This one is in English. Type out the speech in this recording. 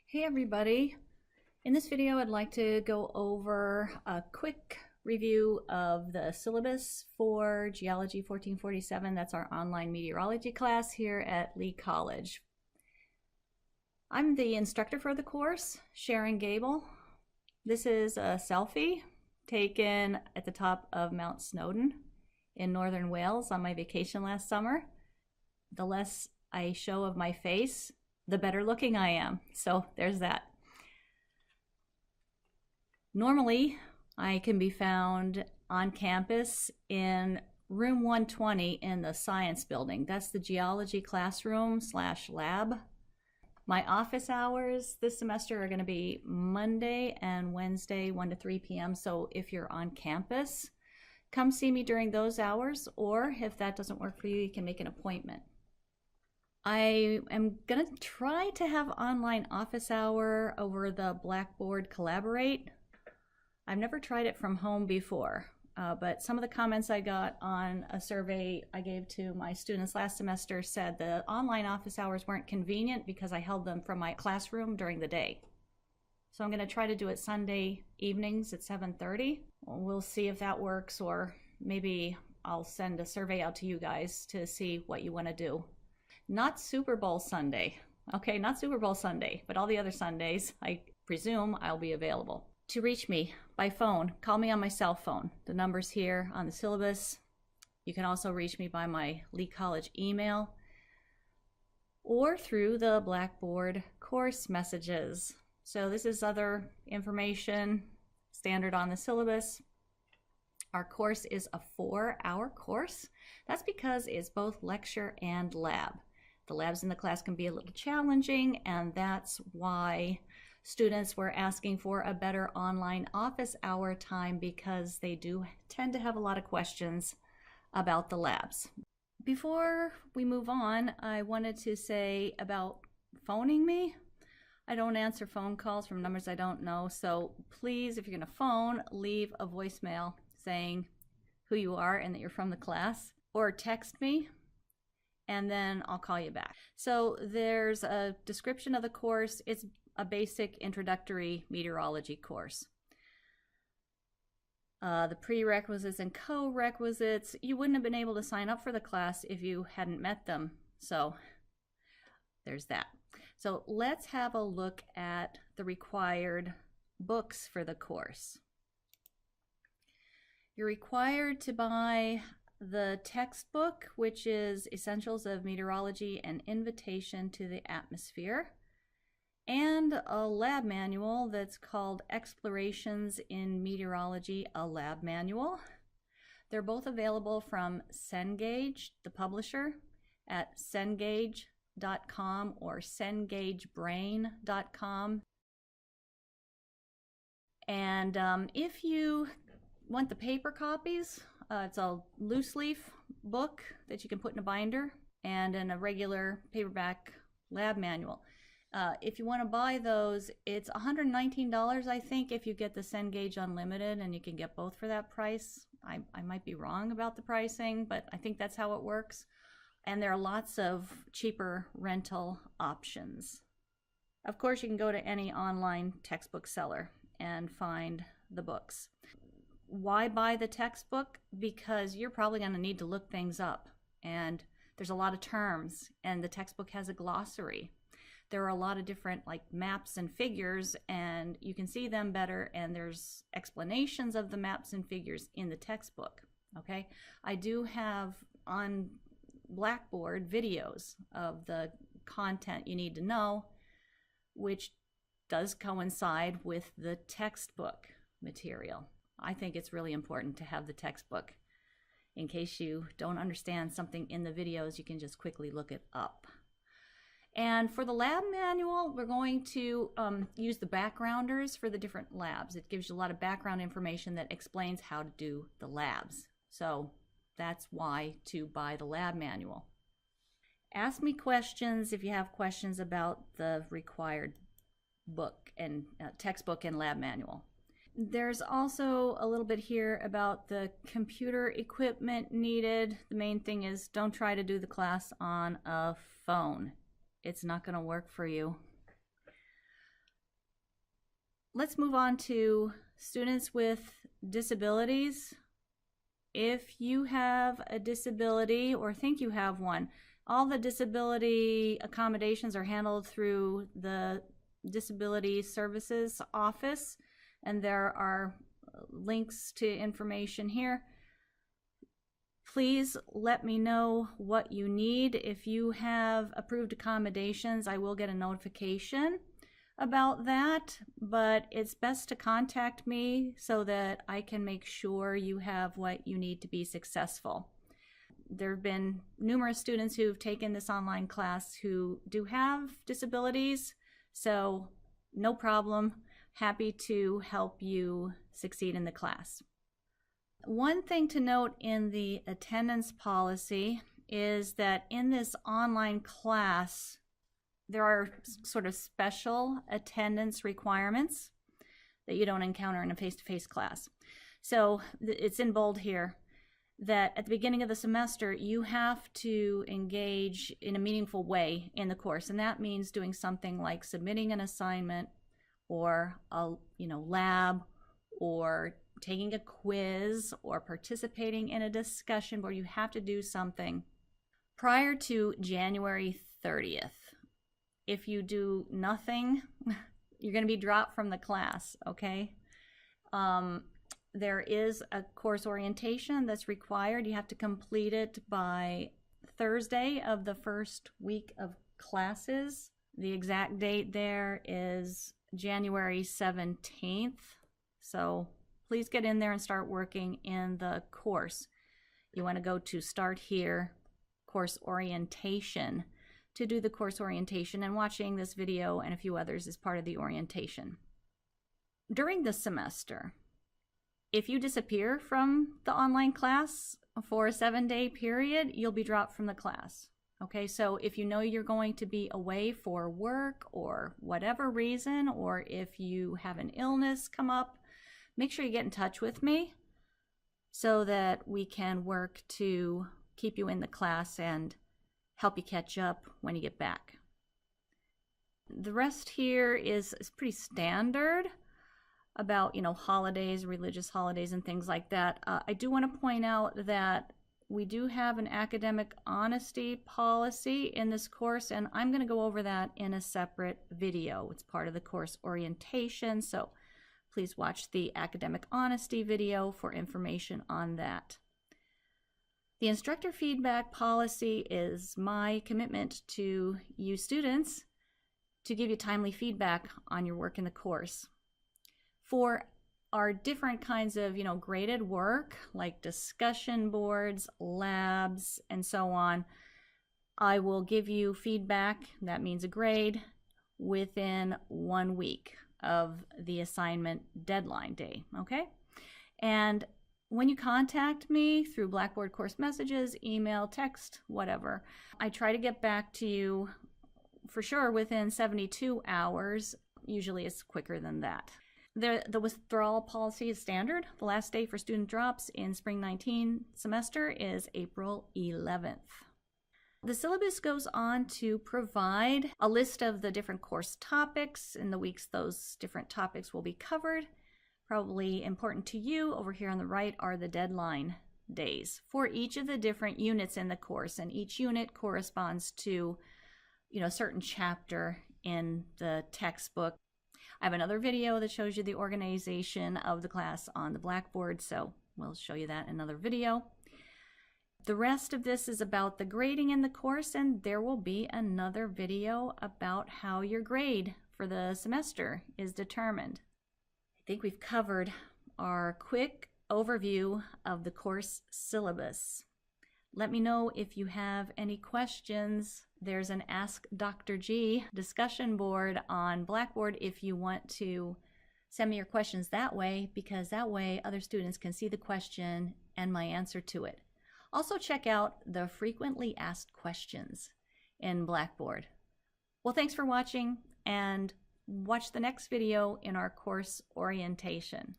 Hey everybody! In this video I'd like to go over a quick review of the syllabus for Geology 1447. That's our online meteorology class here at Lee College. I'm the instructor for the course, Sharon Gable. This is a selfie taken at the top of Mount Snowdon in northern Wales on my vacation last summer. The less I show of my face, the better looking I am. So there's that. Normally, I can be found on campus in room 120 in the science building. That's the geology classroom / lab. My office hours this semester are going to be Monday and Wednesday, 1 to 3 p.m. So if you're on campus, come see me during those hours, or if that doesn't work for you, you can make an appointment. I am going to try to have online office hour over the Blackboard Collaborate. I've never tried it from home before, but some of the comments I got on a survey I gave to my students last semester said the online office hours weren't convenient because I held them from my classroom during the day. So I'm going to try to do it Sunday evenings at 7:30. We'll see if that works, or maybe I'll send a survey out to you guys to see what you want to do. Not Super Bowl Sunday. Okay, not Super Bowl Sunday, but all the other Sundays, I presume I'll be available. To reach me by phone, call me on my cell phone. The number's here on the syllabus. You can also reach me by my Lee College email or through the Blackboard course messages. So this is other information standard on the syllabus. Our course is a 4-hour course. That's because it's both lecture and lab. The labs in the class can be a little challenging, and that's why students were asking for a better online office hour time, because they do tend to have a lot of questions about the labs. Before we move on, I wanted to say about phoning me. I don't answer phone calls from numbers I don't know, so please, if you're going to phone, leave a voicemail saying who you are and that you're from the class, or text me, and then I'll call you back. So there's a description of the course. It's a basic introductory meteorology course. The prerequisites and co-requisites, you wouldn't have been able to sign up for the class if you hadn't met them. So there's that. So let's have a look at the required books for the course. You're required to buy the textbook, which is Essentials of Meteorology and Invitation to the Atmosphere, and a lab manual that's called Explorations in Meteorology, a lab manual. They're both available from Cengage, the publisher, at cengage.com or cengagebrain.com. And if you want the paper copies, it's a loose leaf book that you can put in a binder, and in a regular paperback lab manual. If you want to buy those, it's $119, I think, if you get the Cengage Unlimited, and you can get both for that price. I might be wrong about the pricing, but I think that's how it works. And there are lots of cheaper rental options. Of course, you can go to any online textbook seller and find the books. Why buy the textbook? Because you're probably going to need to look things up, and there's a lot of terms, and the textbook has a glossary. There are a lot of different maps and figures, and you can see them better, and there's explanations of the maps and figures in the textbook. Okay, I do have on Blackboard videos of the content you need to know, which does coincide with the textbook material. I think it's really important to have the textbook. In case you don't understand something in the videos, you can just quickly look it up. And for the lab manual, we're going to use the backgrounders for the different labs. It gives you a lot of background information that explains how to do the labs. So that's why to buy the lab manual. Ask me questions if you have questions about the required book and textbook and lab manual. There's also a little bit here about the computer equipment needed. The main thing is don't try to do the class on a phone. It's not going to work for you. Let's move on to students with disabilities. If you have a disability or think you have one, all the disability accommodations are handled through the Disability Services Office, and there are links to information here. Please let me know what you need. If you have approved accommodations, I will get a notification about that, but it's best to contact me so that I can make sure you have what you need to be successful. There have been numerous students who've taken this online class who do have disabilities, so no problem. Happy to help you succeed in the class. One thing to note in the attendance policy is that in this online class, there are sort of special attendance requirements that you don't encounter in a face-to-face class. So it's in bold here that at the beginning of the semester, you have to engage in a meaningful way in the course. And that means doing something like submitting an assignment or a lab, or taking a quiz, or participating in a discussion where you have to do something prior to January 30th. If you do nothing, you're going to be dropped from the class, okay? There is a course orientation that's required. You have to complete it by Thursday of the first week of classes. The exact date there is January 17th. So please get in there and start working in the course. You want to go to Start Here, Course Orientation, to do the course orientation, and watching this video and a few others is part of the orientation. During the semester, if you disappear from the online class for a 7-day period, you'll be dropped from the class. Okay, so if you know you're going to be away for work or whatever reason, or if you have an illness come up, make sure you get in touch with me so that we can work to keep you in the class and help you catch up when you get back. The rest here is pretty standard about, holidays, religious holidays, and things like that. I do want to point out that we do have an academic honesty policy in this course, and I'm going to go over that in a separate video. It's part of the course orientation, so please watch the academic honesty video for information on that. The instructor feedback policy is my commitment to you students to give you timely feedback on your work in the course. For our different kinds of, graded work, like discussion boards, labs, and so on, I will give you feedback, that means a grade, within 1 week of the assignment deadline day, okay? And when you contact me through Blackboard course messages, email, text, whatever, I try to get back to you for sure within 72 hours. Usually it's quicker than that. The withdrawal policy is standard. The last day for student drops in spring 19 semester is April 11th. The syllabus goes on to provide a list of the different course topics in the weeks those different topics will be covered. Probably important to you over here on the right are the deadline days for each of the different units in the course, and each unit corresponds to a certain chapter in the textbook. I have another video that shows you the organization of the class on the Blackboard, so we'll show you that in another video. The rest of this is about the grading in the course, and there will be another video about how your grade for the semester is determined. I think we've covered our quick overview of the course syllabus. Let me know if you have any questions. There's an Ask Dr. G discussion board on Blackboard if you want to send me your questions that way, because that way other students can see the question and my answer to it. Also check out the frequently asked questions in Blackboard. Well, thanks for watching, and watch the next video in our course orientation.